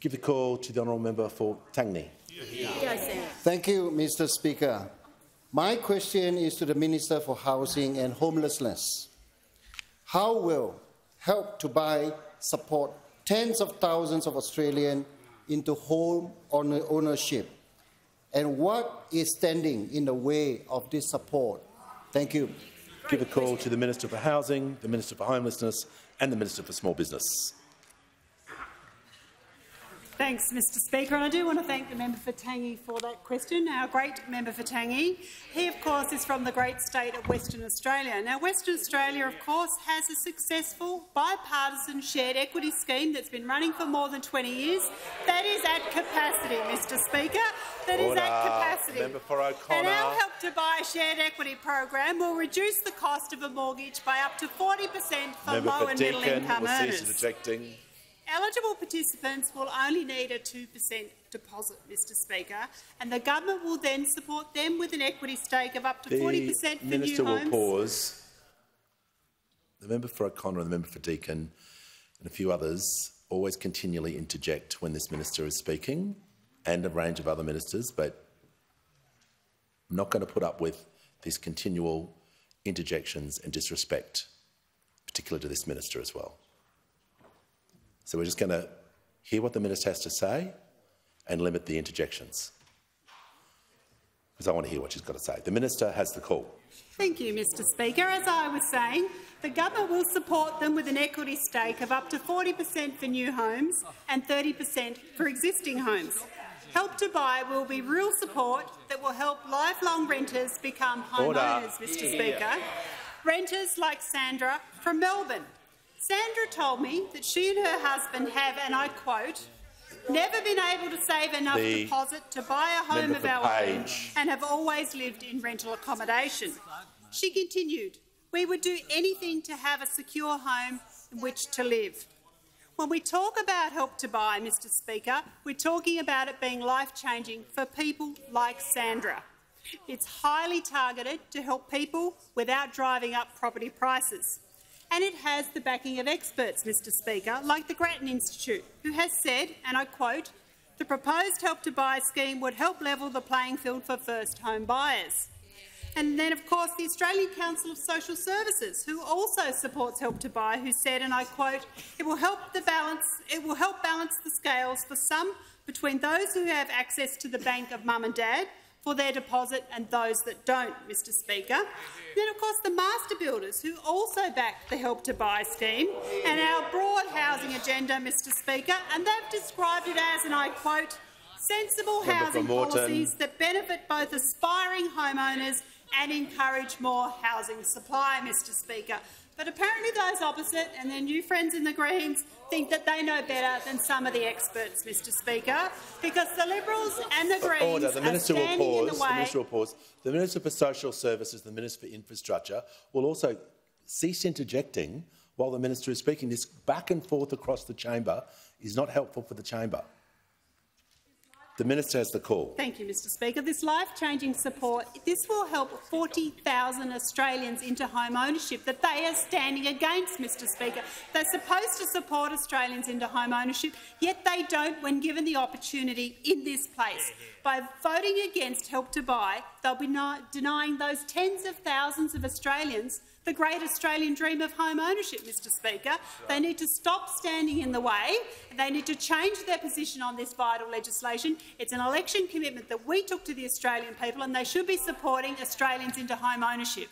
Give the call to the honourable member for Tangney. Thank you, Mr. Speaker. My question is to the Minister for Housing and Homelessness. How will Help to Buy support tens of thousands of Australians into home ownership? And what is standing in the way of this support? Thank you. Give a call to the Minister for Housing, the Minister for Homelessness and the Minister for Small Business. Thanks, Mr. Speaker, and I do want to thank the member for Tangi for that question. Our great member for Tangi. He, of course, is from the great state of Western Australia. Now, Western Australia, of course, has a successful bipartisan shared equity scheme that's been running for more than 20 years. That is at capacity, Mr. Speaker. That is at capacity. Member for O'Connor. And our Help to Buy shared equity program will reduce the cost of a mortgage by up to 40% for low and middle income earners. Eligible participants will only need a 2% deposit, Mr. Speaker, and the government will then support them with an equity stake of up to 40% for new homes. The Minister will pause. The member for O'Connor and the member for Deakin and a few others always continually interject when this minister is speaking, and a range of other ministers, but I'm not going to put up with these continual interjections and disrespect, particularly to this minister as well. So we're just going to hear what the minister has to say and limit the interjections, because I want to hear what she's got to say. The minister has the call. Thank you, Mr. Speaker. As I was saying, the government will support them with an equity stake of up to 40% for new homes and 30% for existing homes. Help to Buy will be real support that will help lifelong renters become homeowners, Mr. Speaker. Renters like Sandra from Melbourne. Sandra told me that she and her husband have, and I quote, never been able to save enough deposit to buy a home of our own and have always lived in rental accommodation. She continued, we would do anything to have a secure home in which to live. When we talk about Help to Buy, Mr. Speaker, we're talking about it being life-changing for people like Sandra. It's highly targeted to help people without driving up property prices. And it has the backing of experts, Mr. Speaker, like the Grattan Institute, who has said, and I quote, the proposed Help to Buy scheme would help level the playing field for first home buyers. And then, of course, the Australian Council of Social Services, who also supports Help to Buy, who said, and I quote, it will help balance the scales for some between those who have access to the bank of mum and dad for their deposit and those that don't, Mr. Speaker. Then, of course, the master builders, who also back the Help to Buy scheme and our broad housing agenda, Mr. Speaker, and they've described it as, and I quote, sensible housing policies that benefit both aspiring homeowners and encourage more housing supply, Mr. Speaker. But apparently those opposite and their new friends in the Greens think that they know better than some of the experts, Mr. Speaker, because the Liberals and the Greens are standing in the way. The Minister will pause. The Minister for Social Services, the Minister for Infrastructure will also cease interjecting while the Minister is speaking. This back and forth across the chamber is not helpful for the chamber. The Minister has the call. Thank you, Mr. Speaker. This life-changing support, this will help 40,000 Australians into home ownership that they are standing against, Mr. Speaker. They're supposed to support Australians into home ownership, yet they don't when given the opportunity in this place. By voting against Help to Buy, they'll be denying those tens of thousands of Australians the great Australian dream of home ownership, Mr. Speaker. They need to stop standing in the way. They need to change their position on this vital legislation. It's an election commitment that we took to the Australian people, and they should be supporting Australians into home ownership.